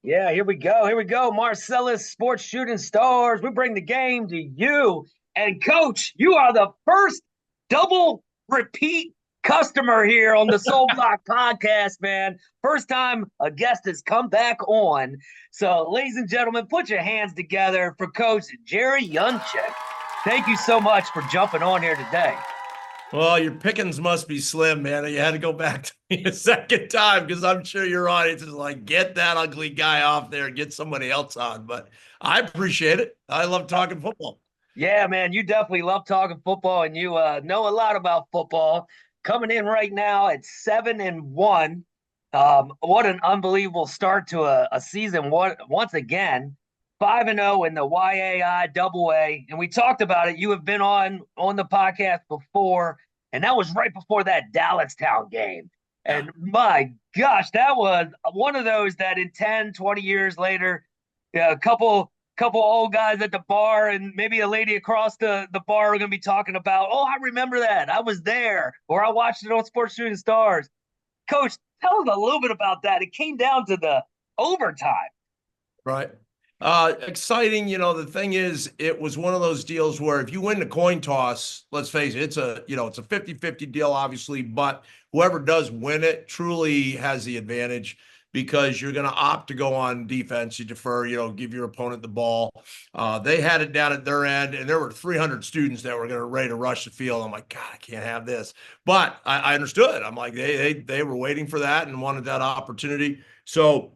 Yeah, here we go. Here we go. Marcellus Sports Shooting Stars. We bring the game to you. And coach, you are the first double repeat customer here on the Soul Block podcast, man. First time a guest has come back on. So, ladies and gentlemen, put your hands together for Coach Gerry Yonchiuk. Thank you so much for jumping on here today. Well, your pickings must be slim, man. You had to go back to me a second time because I'm sure your audience is like, get that ugly guy off there and get somebody else on. But I appreciate it. I love talking football. Yeah, man, you definitely love talking football, and you know a lot about football. Coming in right now at 7-1. What an unbelievable start to a season! Once again, 5-0 in the YAI Double A, and we talked about it. You have been on the podcast before, and that was right before that Dallastown game. And my gosh, that was one of those that in 10, 20 years later, a couple old guys at the bar and maybe a lady across the bar are going to be talking about, oh, I remember that. I was there, or I watched it on Sports Shooting Stars. Coach, tell us a little bit about that. It came down to the overtime. Right. Exciting. The thing is, it was one of those deals where if you win the coin toss, let's face it, it's a 50-50 deal, obviously, but whoever does win it truly has the advantage because you're going to opt to go on defense. You defer, give your opponent the ball. They had it down at their end, and there were 300 students that were ready to rush the field. I'm like, God, I can't have this. But I understood. I'm like, they were waiting for that and wanted that opportunity. So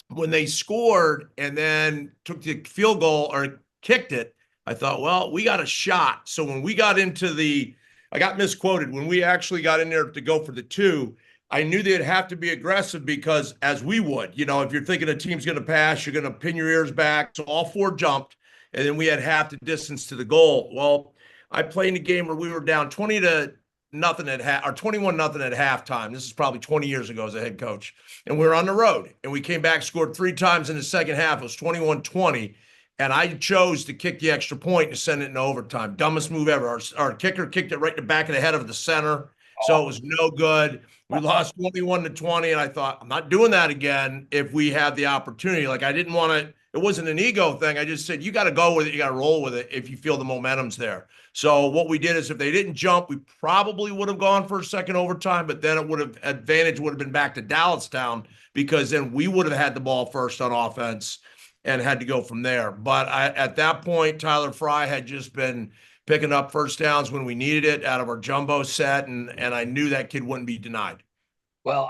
when they scored and then took the field goal or kicked it, I thought, well, we got a shot. So when we got I got misquoted. When we actually got in there to go for the two, I knew they'd have to be aggressive because as we would, if you're thinking a team's going to pass, you're going to pin your ears back. So all four jumped, and then we had half the distance to the goal. Well, I played in a game where we were down 20-0 at or 21-0 at halftime. This is probably 20 years ago as a head coach. And we were on the road, and we came back, scored 3 times in the second half. It was 21-20. And I chose to kick the extra point and send it in overtime. Dumbest move ever. Our kicker kicked it right in the back of the head of the center. So it was no good. We lost 21-20, and I thought, I'm not doing that again if we have the opportunity. Like, I didn't want to – it wasn't an ego thing. I just said, you got to go with it. You got to roll with it if you feel the momentum's there. So what we did is if they didn't jump, we probably would have gone for a second overtime, but then advantage would have been back to Dallastown because then we would have had the ball first on offense and had to go from there. But at that point, Tyler Fry had just been – picking up first downs when we needed it out of our jumbo set, and I knew that kid wouldn't be denied. Well,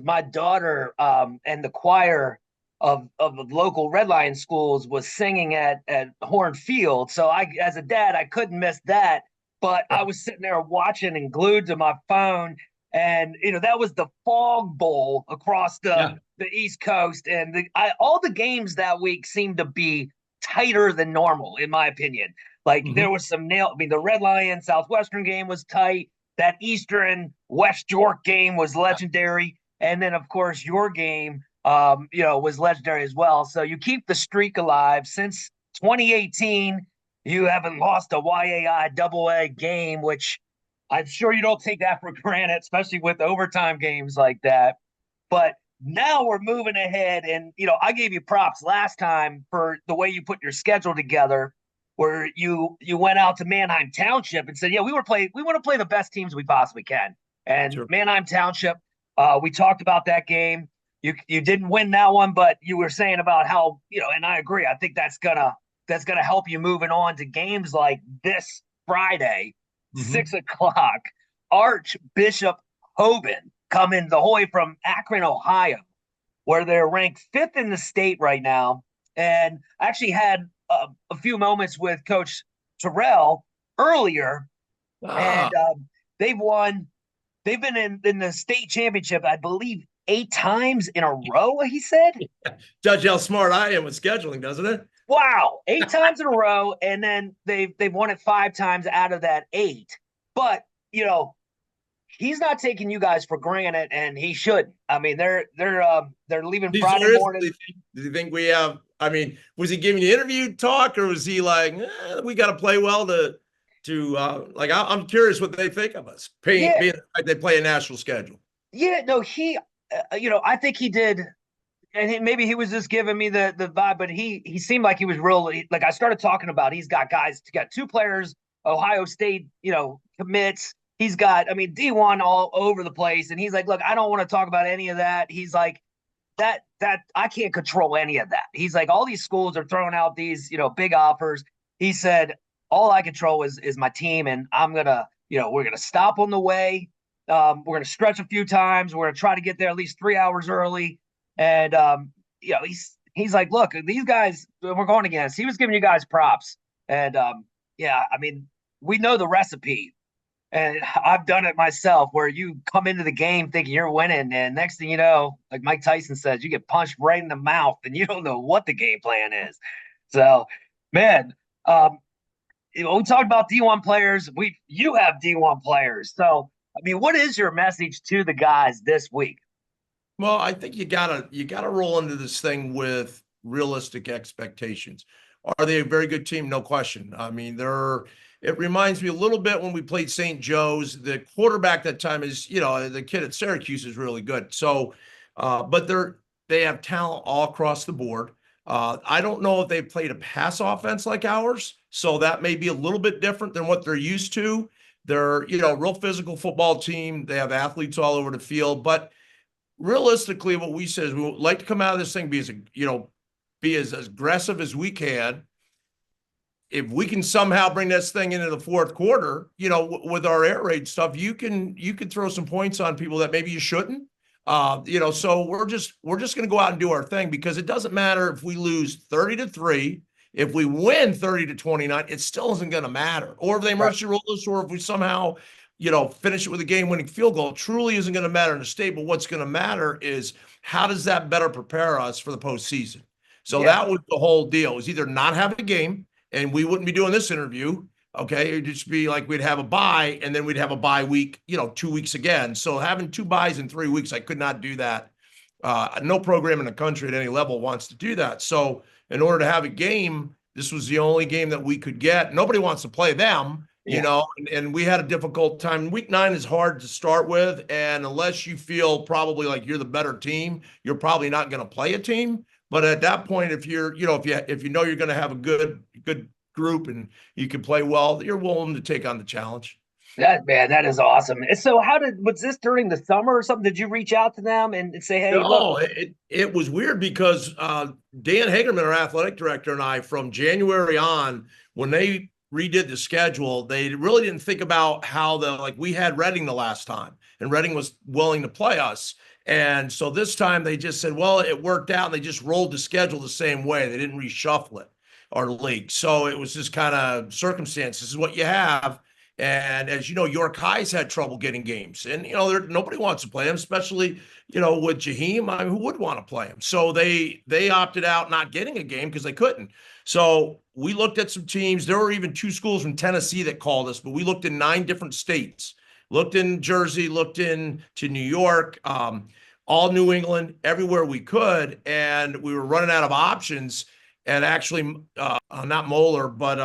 my daughter and the choir of the local Red Lion schools was singing at Horn Field. So as a dad, I couldn't miss that. But I was sitting there watching and glued to my phone. And, that was the Fog Bowl across the East Coast. And all the games that week seemed to be tighter than normal, in my opinion. Like there was some the Red Lion Southwestern game was tight. That Eastern West York game was legendary. And then, of course, your game, was legendary as well. So you keep the streak alive. Since 2018, you haven't lost a YAI AA game, which I'm sure you don't take that for granted, especially with overtime games like that. But now we're moving ahead. And, I gave you props last time for the way you put your schedule together, where you went out to Manheim Township and said, yeah, we want to play the best teams we possibly can. And sure. Manheim Township, we talked about that game. You didn't win that one, but you were saying about how, and I agree. I think that's gonna help you moving on to games like this Friday, 6:00, Archbishop Hoban coming the Hoy from Akron, Ohio, where they're ranked 5th in the state right now. And I actually had a few moments with Coach Terrell earlier, and they've won. They've been in the state championship, I believe, 8 times in a row. He said, "Judge how smart I am with scheduling, doesn't it?" Wow, 8 times in a row, and then they've won it 5 times out of that 8. But he's not taking you guys for granted, and he shouldn't. I mean, they're leaving Friday morning. Do you think we have? I mean, was he giving you interview talk, or was he like, we got to play well to like? I'm curious what they think of us. Being like they play a national schedule. Yeah, no, he, I think he did. and maybe he was just giving me the vibe, but he seemed like he was really like I started talking about. He's got guys, he got two players, Ohio State, commits. He's got, I mean, D1 all over the place, and he's like, look, I don't want to talk about any of that. He's like, that I can't control any of that. He's like, all these schools are throwing out these big offers. He said, all I control is my team, and I'm gonna we're gonna stop on the way. We're gonna stretch a few times. We're gonna try to get there at least 3 hours early. And he's like, look, these guys we're going against. He was giving you guys props, and yeah, I mean, we know the recipe, and I've done it myself. Where you come into the game thinking you're winning, and next thing you know, like Mike Tyson says, you get punched right in the mouth, and you don't know what the game plan is. So, man, we talked about D1 players. You have D1 players, so I mean, what is your message to the guys this week? Well, I think you gotta roll into this thing with realistic expectations. Are they a very good team? No question. I mean, it reminds me a little bit when we played St. Joe's. The quarterback that time is, the kid at Syracuse is really good. So, but they have talent all across the board. I don't know if they've played a pass offense like ours, so that may be a little bit different than what they're used to. They're, a real physical football team. They have athletes all over the field, but realistically, what we say is we would like to come out of this thing, be as aggressive as we can. If we can somehow bring this thing into the fourth quarter, with our air raid stuff, you can throw some points on people that maybe you shouldn't. So we're just going to go out and do our thing, because it doesn't matter if we lose 30-3. If we win 30-29, it still isn't going to matter. Or if they mercy roll us, or if we somehow finish it with a game-winning field goal, truly isn't going to matter in the state. But what's going to matter is, how does that better prepare us for the postseason? So that was the whole deal. It was either not have a game, and we wouldn't be doing this interview. Okay, it'd just be like we'd have a bye, and then we'd have a bye week, 2 weeks again. So having 2 byes in 3 weeks, I could not do that. No program in the country at any level wants to do that. So in order to have a game, this was the only game that we could get. Nobody wants to play them. And we had a difficult time. Week 9 is hard to start with, and unless you feel probably like you're the better team, you're probably not going to play a team. But at that point, if you're, if you know you're going to have a good group and you can play well, you're willing to take on the challenge. That is awesome. So was this during the summer or something? Did you reach out to them and say, hey, No, look? it was weird because Dan Hagerman, our athletic director, and I, from January on, when they redid the schedule, they really didn't think about how we had Reading the last time, and Reading was willing to play us. And so this time they just said, well, it worked out, and they just rolled the schedule the same way. They didn't reshuffle it, our league. So it was just kind of circumstance. This is what you have. And as you know, York High's had trouble getting games, and nobody wants to play them, especially with Jaheim. I mean, who would want to play him? So they opted out not getting a game because they couldn't. So we looked at some teams. There were even 2 schools from Tennessee that called us, but we looked in 9 different states. Looked in Jersey, looked into New York, all New England, everywhere we could, and we were running out of options. And actually, not Moeller, but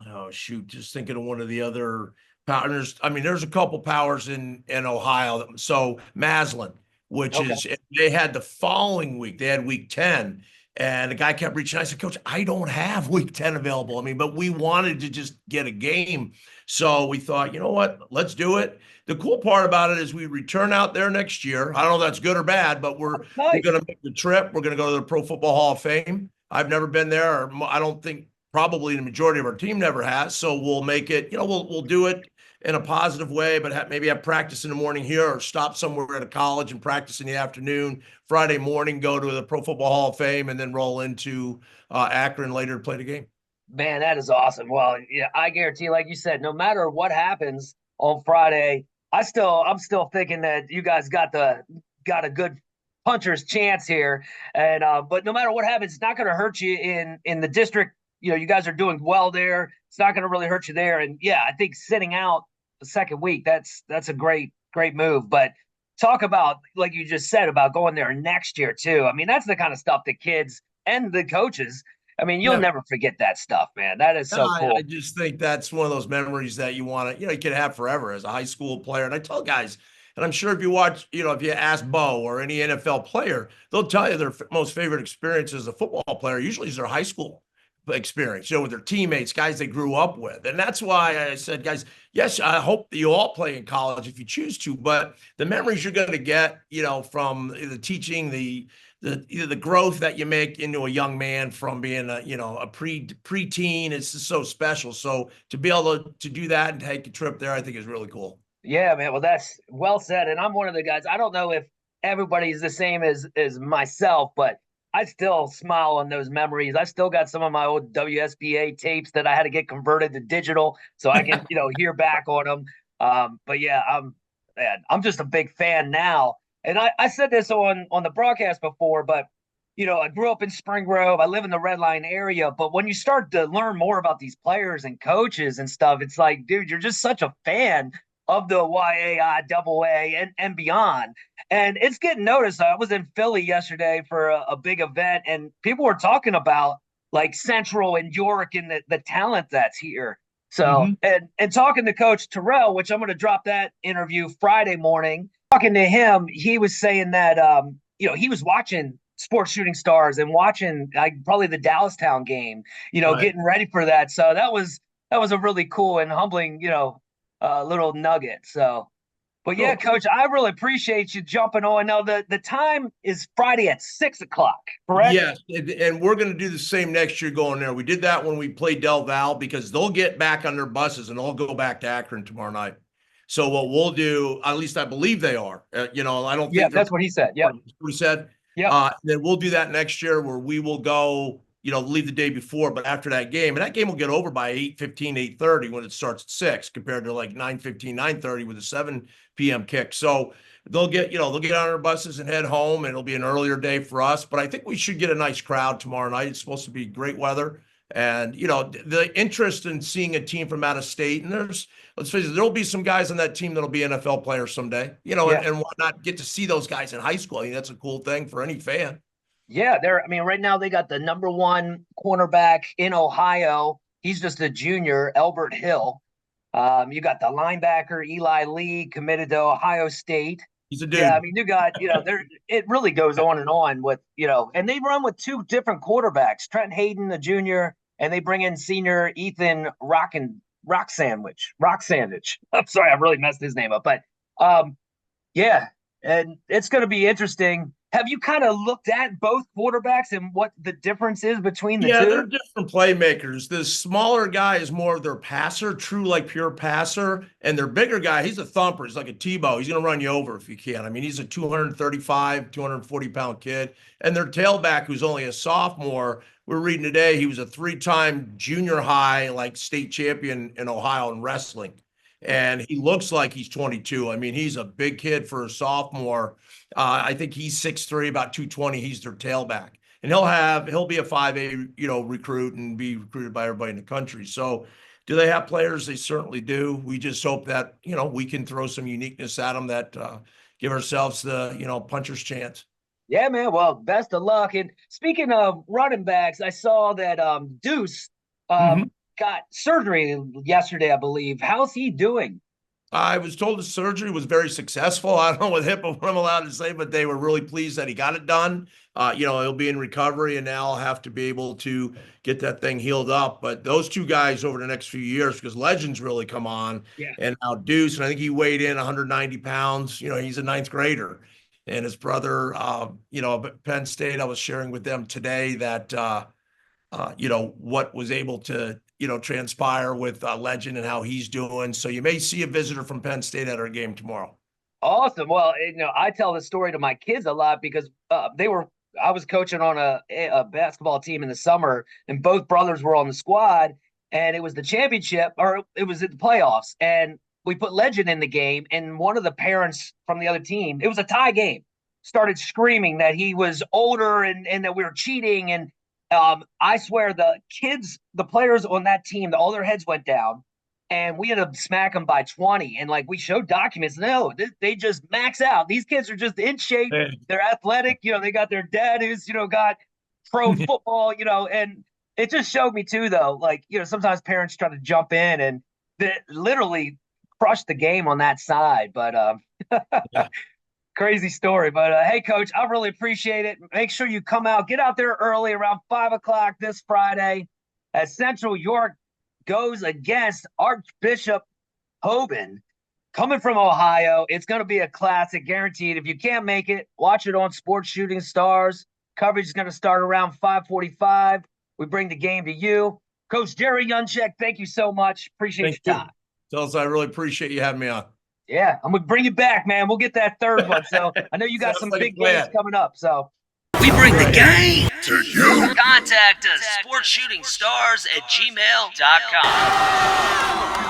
oh shoot, just thinking of one of the other powers. I mean, there's a couple powers in Ohio. So Maslin, which is, they had the following week, they had week 10. And the guy kept reaching out. I said, Coach, I don't have week 10 available. I mean, but we wanted to just get a game. So we thought, you know what, let's do it. The cool part about it is we return out there next year. I don't know if that's good or bad, but we're going to make the trip. We're going to go to the Pro Football Hall of Fame. I've never been there, or I don't think probably the majority of our team never has. So we'll make it, we'll do it in a positive way, but maybe have practice in the morning here, or stop somewhere at a college and practice in the afternoon. Friday morning, go to the Pro Football Hall of Fame, and then roll into Akron later to play the game. Man, that is awesome. Well, yeah, I guarantee, like you said, no matter what happens on Friday, I'm still thinking that you guys got a good puncher's chance here. And but no matter what happens, it's not going to hurt you in the district. You guys are doing well there. It's not going to really hurt you there. And yeah, I think sitting out the second week, that's a great move. But talk about, like you just said, about going there next year too. I mean, that's the kind of stuff the kids and the coaches, I mean, you'll never forget that stuff, man. That is so cool. I just think that's one of those memories that you want to, you can have forever as a high school player. And I tell guys, And I'm sure if you watch, if you ask Bo or any NFL player, they'll tell you their most favorite experience as a football player usually is their high school experience, with their teammates, guys they grew up with. And that's why I said, guys, yes, I hope that you all play in college if you choose to, but the memories you're going to get, from the teaching, the growth that you make into a young man from being a preteen is just so special. So to be able to do that and take a trip there, I think is really cool. Yeah, man. Well, that's well said. And I'm one of the guys. I don't know if everybody's the same as myself, but I still smile on those memories. I still got some of my old WSBA tapes that I had to get converted to digital so I can, hear back on them. But yeah, I'm just a big fan now. And I said this on the broadcast before, but I grew up in Spring Grove. I live in the Red Line area. But when you start to learn more about these players and coaches and stuff, it's like, dude, you're just such a fan of the YAI, double A, and beyond. And it's getting noticed. I was in Philly yesterday for a big event, and people were talking about like Central and York and the talent that's here. So, and talking to Coach Terrell, which I'm going to drop that interview Friday morning, talking to him, he was saying that, he was watching Sports Shooting Stars and watching probably the Dallastown game, Right. getting ready for that. So that was a really cool and humbling, little nugget. So, but yeah, Cool. Coach, I really appreciate you jumping on. Now the time is Friday at 6:00, correct? Yes, and we're going to do the same next year going there. We did that when we played Del Val because they'll get back on their buses and they'll go back to Akron tomorrow night. So what we'll do, at least I believe they are. I don't Yeah, think that's what he said. Yep. we said. Yep. Then we'll do that next year where we will go, leave the day before, but after that game, and that game will get over by 8:15, 8:30 when it starts at 6 compared to like 9:15, 9:30 with a 7 p.m. kick. So they'll get on their buses and head home, and it'll be an earlier day for us. But I think we should get a nice crowd tomorrow night. It's supposed to be great weather. And, the interest in seeing a team from out of state, and let's face it, there'll be some guys on that team that'll be NFL players someday, Yeah. and why not get to see those guys in high school? I mean, that's a cool thing for any fan. Yeah, right now they got the number one cornerback in Ohio. He's just a junior, Elbert Hill. You got the linebacker Eli Lee committed to Ohio State. He's a Yeah, dude. you got, there it really goes on with, and they run with two different quarterbacks, Trent Hayden, the junior, and they bring in senior Ethan Rock Sandwich. I'm sorry, I really messed his name up. But yeah, and it's going to be interesting. Have you kind of looked at both quarterbacks and what the difference is between the Yeah, two? they're different playmakers. The smaller guy is more of their passer, true like pure passer, and their bigger guy, he's a thumper. He's like a Tebow. He's going to run you over if you can. I mean, he's a 235, 240-pound kid. And their tailback, who's only a sophomore, we're reading today, he was a 3-time junior high, like state champion in Ohio in wrestling. And he looks like he's 22. I mean, he's a big kid for a sophomore. I think he's 6'3", about 220. He's their tailback. And he'll be a 5A, recruit and be recruited by everybody in the country. So do they have players? They certainly do. We just hope that, we can throw some uniqueness at them that give ourselves the, puncher's chance. Yeah, man. Well, best of luck. And speaking of running backs, I saw that Deuce got surgery yesterday, I believe. How's he doing? I was told the surgery was very successful. I don't know what HIPAA what I'm allowed to say, but they were really pleased that he got it done. He'll be in recovery and now I'll have to be able to get that thing healed up. But those two guys over the next few years, because Legends really come on, Yeah. and now Deuce, and I think he weighed in 190 pounds. He's a ninth grader. And his brother, at Penn State, I was sharing with them today that, what was able to, transpire with Legend and how he's doing. So you may see a visitor from Penn State at our game tomorrow. Awesome. Well, I tell the story to my kids a lot because I was coaching on a basketball team in the summer, and both brothers were on the squad, and it was the championship, or it was at the playoffs, and we put Legend in the game, and one of the parents from the other team, it was a tie game, started screaming that he was older and that we were cheating. And I swear the players on that team, all their heads went down, and we ended up smacking by 20. And like we showed documents, no, they just max out. These kids are just in shape. They're athletic. They got their dad who's, got pro football, and it just showed me too, though, like, sometimes parents try to jump in and literally crushed the game on that side. But Yeah. crazy story. But hey, Coach, I really appreciate it. Make sure you come out, get out there early around 5 o'clock this Friday as Central York goes against Archbishop Hoban. Coming from Ohio, it's going to be a classic, guaranteed. If you can't make it, watch it on Sports Shooting Stars. Coverage is going to start around 5:45. We bring the game to you. Coach Gerry Yonchiuk, thank you so much. Appreciate Thank your you. time. Tells, I really appreciate you having me on. Yeah, I'm going to bring you back, man. We'll get that third one. So I know you got Sounds some like a big plan. games coming up. So We bring the game to you. Contact us, sportsshootingstars@gmail.com.